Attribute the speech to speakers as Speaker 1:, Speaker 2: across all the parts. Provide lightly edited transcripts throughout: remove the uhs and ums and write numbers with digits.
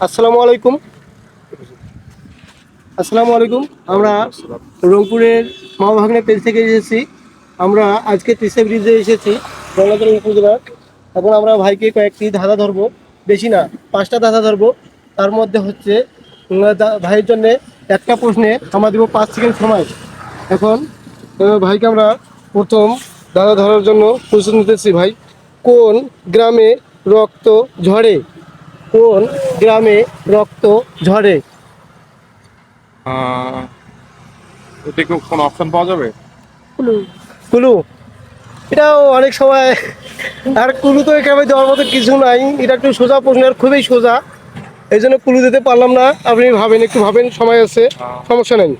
Speaker 1: আসসালামু আলাইকুম। আমরা রংপুরের মা ভাগ্নে পেজ থেকে এসেছি। আমরা আজকে তিস্তা ব্রিজে এসেছি গঙ্গাধর উপজেলার। এখন আমরা ভাইকে কয়েকটি ধাঁধা ধরবো, বেশি না 5টা ধাঁধা ধরবো। তার মধ্যে হচ্ছে ভাইয়ের জন্য একটা প্রশ্নে আমরা দেবো 5 সেকেন্ড সময়। এখন ভাইকে আমরা প্রথম ধাঁধা ধরার জন্য প্রস্তুত নিতেছি। ভাই, কোন গ্রামে রক্ত ঝরে? কোন গ্রামে রক্ত ঝরে?
Speaker 2: এতে কি কোনো অপশন পাওয়া যাবে?
Speaker 1: কুলু? এটাও অনেক সময়, আর কুলু তো একেবারে দেওয়ার মতো কিছু নাই। এটা একটু সোজা প্রশ্নের, খুবই সোজা, এই জন্য কুলু দিতে পারলাম না। আপনি ভাবেন, একটু ভাবেন, সময় আছে, সমস্যা নেই।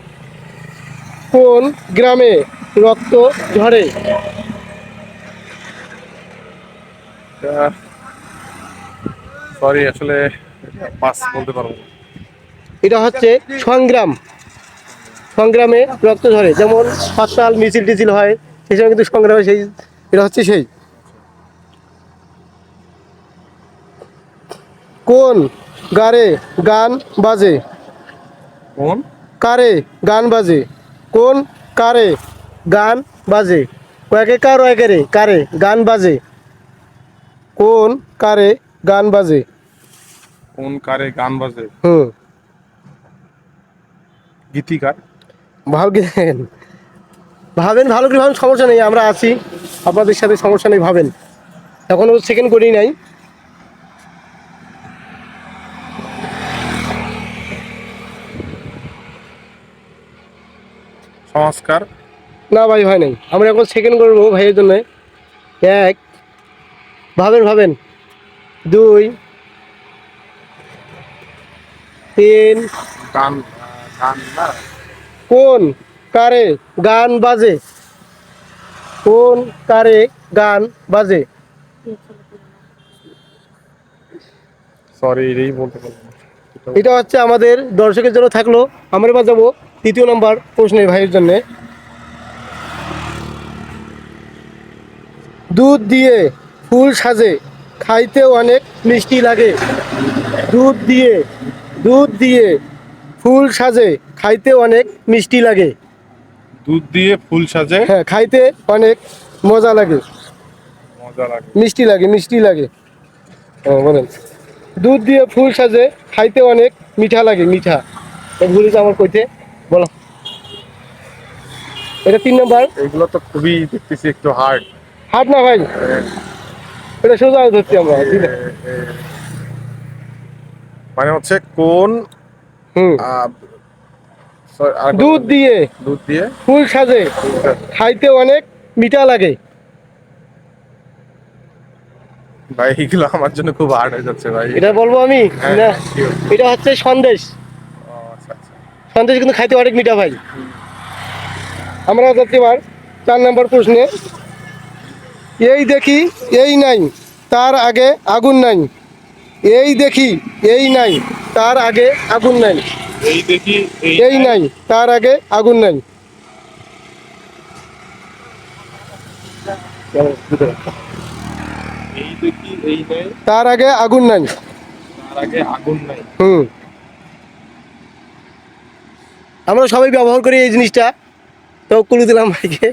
Speaker 1: কোন গ্রামে রক্ত ঝরে?
Speaker 2: সরি, আসলে পাস বলতে পারবো না।
Speaker 1: এটা হচ্ছে সংগ্রাম। সংগ্রামে রক্ত ঝরে, যেমন হরতাল মিছিল টিছিল হয়, সেই সময় কিন্তু সংগ্রামে সেই, এটা হচ্ছে সেই। কোন গারে গান বাজে?
Speaker 2: কোন
Speaker 1: কারে গান বাজে? কোন কারে গান বাজে? কয়েকে কার একেরে কারে গান বাজে? কোন কারে গান বাজে?
Speaker 2: কোন কারে গান বাজে?
Speaker 1: হুম,
Speaker 2: গীতিকার।
Speaker 1: ভালো কি ভাবেন, ভালো করে ভাবেন, সমস্যা নেই, আমরা আছি আপনাদের সাথে, সমস্যা নেই, ভাবেন। এখনো সেকেন্ড করি নাই।
Speaker 2: সংস্কার।
Speaker 1: না ভাই, হয় নাই, আমরা এখন সেকেন্ড করবো ভাইয়ের জন্য। এক, ভাবেন ভাবেন। দুই, তিন।
Speaker 2: গান। গান না।
Speaker 1: কোন কারে গান বাজে? কোন কারে গান বাজে?
Speaker 2: সরি, এটাই বলতে পারবো না।
Speaker 1: এটা হচ্ছে আমাদের দর্শকের জন্য থাকলো। আমরা এবার যাবো 3য় নম্বর প্রশ্নে ভাইয়ের জন্য। দুধ দিয়ে ফুল সাজে, খাইতে অনেক মিষ্টি লাগে। দুধ দিয়ে, দুধ দিয়ে ফুল সাজে, খাইতে অনেক মিষ্টি লাগে।
Speaker 2: দুধ দিয়ে ফুল সাজে।
Speaker 1: হ্যাঁ, খাইতে অনেক মজা লাগে,
Speaker 2: মজা লাগে।
Speaker 1: মিষ্টি লাগে, মিষ্টি লাগে। বলেন। দুধ দিয়ে ফুল সাজে, খাইতে অনেক মিঠা লাগে, মিঠা। ভুলে আমার কইতে, বলো। এটা 3 নম্বর।
Speaker 2: এগুলো তো খুবই দেখতেছি একটু হার্ড।
Speaker 1: হাট না ভাই, এটা সোজা ধরছি আমরা।
Speaker 2: মানে হচ্ছে কোন
Speaker 1: হুম।
Speaker 2: আহ, sorry, আরেকবার
Speaker 1: দুধ
Speaker 2: বলুন।
Speaker 1: দিয়ে
Speaker 2: দুধ দিয়ে
Speaker 1: ফুল সাজে,
Speaker 2: ফুল সাজে।
Speaker 1: খাইতে অনেক মিঠা লাগে।
Speaker 2: ভাই, এগুলো আমার জন্য খুব হার্ড হয়ে যাচ্ছে ভাই।
Speaker 1: এটা বলবো আমি
Speaker 2: হ্যাঁ,
Speaker 1: না?
Speaker 2: হ্যাঁ, sure.
Speaker 1: এটা হচ্ছে সন্দেশ।
Speaker 2: ও, আচ্ছা আচ্ছা।
Speaker 1: সন্দেশ কিন্তু খাইতে অনেক মিঠা ভাই। আমরা যাচ্ছি এবার 4 নম্বর প্রশ্নে। এই দেখি এই নাই, তার আগে আগুন নাই। এই দেখি এই নাই, তার আগে আগুন নাই।
Speaker 2: এই দেখি
Speaker 1: এই নাই, তার আগে আগুন নাই।
Speaker 2: এই দেখি এই নেই,
Speaker 1: তার আগে আগুন নাই।
Speaker 2: তার আগে আগুন নাই।
Speaker 1: হুম, আমরা সবাই ব্যবহার করি এই জিনিসটা, তো কুলু দিলাম ভাইকে।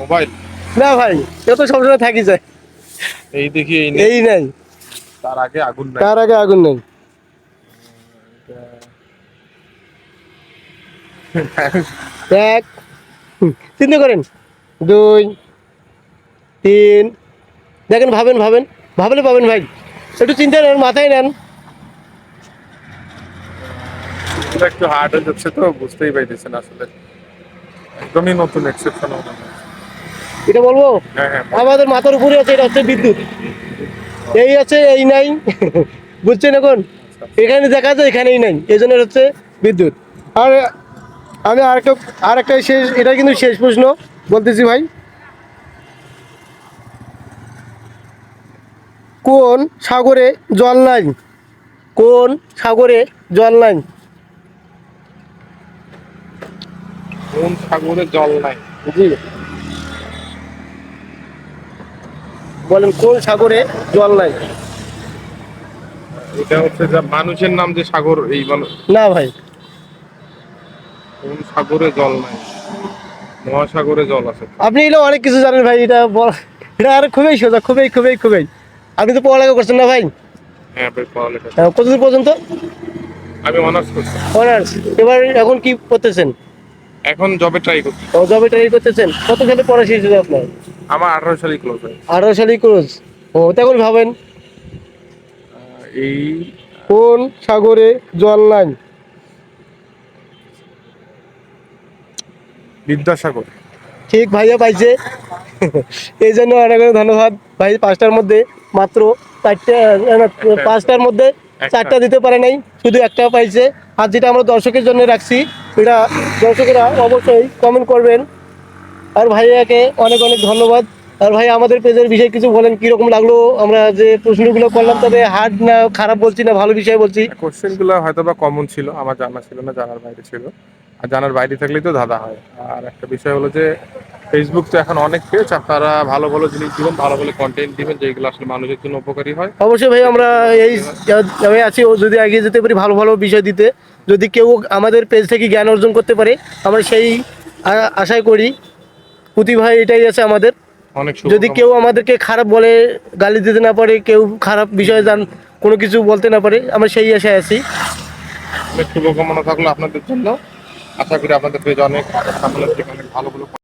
Speaker 2: মোবাইল।
Speaker 1: না ভাই, এটা তো সবসময় থাকি যায়।
Speaker 2: এই দেখি এই নেই,
Speaker 1: এই নাই,
Speaker 2: তার আগে আগুন নাই।
Speaker 1: তার আগে আগুন নাই। এক, চিন্তা করেন। দুই, তিন। দেখেন, ভাবেন ভাবেন, ভাবলে পাবেন ভাই। একটু চিন্তা নেন, মাথায় নেন।
Speaker 2: এটা একটু হার্ড হয়ে যাচ্ছে, তো বুঝতেই পাইতেছেন আসলে। একদমই নতুন এক্সেপশন মনে হচ্ছে।
Speaker 1: এটা বলবো,
Speaker 2: হ্যাঁ হ্যাঁ।
Speaker 1: আমাদের মাথার উপরে আছে, এটা হচ্ছে বিদ্যুৎ। এই আছে এই নাই, বুঝছেন? এখন এখানে দেখা যায়, এখানেই নাই, এই জন্য হচ্ছে বিদ্যুৎ। আর আমি আরেকটা শেষ, এটা কিন্তু শেষ প্রশ্ন বলতেছি ভাই। কোন সাগরে জল নাই? কোন সাগরে জল নাই?
Speaker 2: কোন সাগরে জল নাই?
Speaker 1: জি। বলেন কোন সাগরে জল নাই?
Speaker 2: এটা হচ্ছে যে মানুষের নাম যে সাগর, এই মানুষ
Speaker 1: না ভাই,
Speaker 2: কোন সাগরে জল নাই? মহাসাগরে জল আছে।
Speaker 1: আপনি এগুলো অনেক কিছু জানেন ভাই, এটা আর খুবই সোজা, খুবই খুবই খুবই। আপনি তো পড়ালেখা করছেন না ভাই?
Speaker 2: হ্যাঁ ভাই, পড়ালেখা।
Speaker 1: কতদূর পর্যন্ত?
Speaker 2: আমি অনার্স করছি।
Speaker 1: অনার্স। এবার এখন কি করতেছেন?
Speaker 2: এখন জবে ট্রাই করছি।
Speaker 1: জবে ট্রাই করতেছেন। কত সালে পড়া শেষ হয়েছে আপনার?
Speaker 2: আমার 18 সালে ক্লোজ হয়।
Speaker 1: 18 সালেই ক্লোজ। ও তখন ভাবেন
Speaker 2: এই
Speaker 1: কোন সাগরে জল নাই?
Speaker 2: বিদ্যাসাগর।
Speaker 1: ঠিক, ভাইয়া পাইছে। এই জন্য অনেক অনেক ধন্যবাদ ভাই। 5টার মধ্যে মাত্র 4টে, না, 5টার মধ্যে 4টা দিতে পারে নাই, শুধু একটা পাইছে। আর যেটা আমরা দর্শকের জন্য রাখছি, এটা দর্শকেরা অবশ্যই কমেন্ট করবেন। আর ভাইয়াকে অনেক অনেক ধন্যবাদ। আর ভাই আমাদের পেজের বিষয়ে কিছু বলেন, কীরকম লাগলো? আমরা যে প্রশ্নগুলো করলাম তবে হার্ড না খারাপ বলছি না, ভালো বিষয় বলছি।
Speaker 2: কোশ্চেন গুলো হয়তো বা কমন ছিল, আমার জানা ছিল না, জানার বাইরে ছিল। আর জানার বাইরে থাকলেই তো ধাঁধা হয়। আর একটা বিষয় হলো যে ফেসবুক তো এখন অনেক পেজ, আপনারা ভালো ভালো জিনিস দিবেন, ভালো ভালো কন্টেন্ট দিবেন, যেগুলো আসলে মানুষের জন্য উপকারী হয়।
Speaker 1: অবশ্যই ভাই, আমরা এই আমি আছি, ও যদি এগিয়ে যেতে পারি ভালো ভালো বিষয় দিতে, যদি কেউ আমাদের পেজ থেকে জ্ঞান অর্জন করতে পারে, আমরা সেই আশাই করি। প্রতিভা এটাই আছে আমাদের।
Speaker 2: অনেক
Speaker 1: যদি কেউ আমাদেরকে খারাপ বলে, গালি দিতে না পারে, কেউ খারাপ বিষয়ে কোনো কিছু বলতে না পারে, আমরা সেই আশায় আছি।
Speaker 2: শুভকামনা থাকলো আপনাদের জন্য। আশা করি আপনাদের পেজ অনেক সামনের দিকে অনেক ভালো ভালো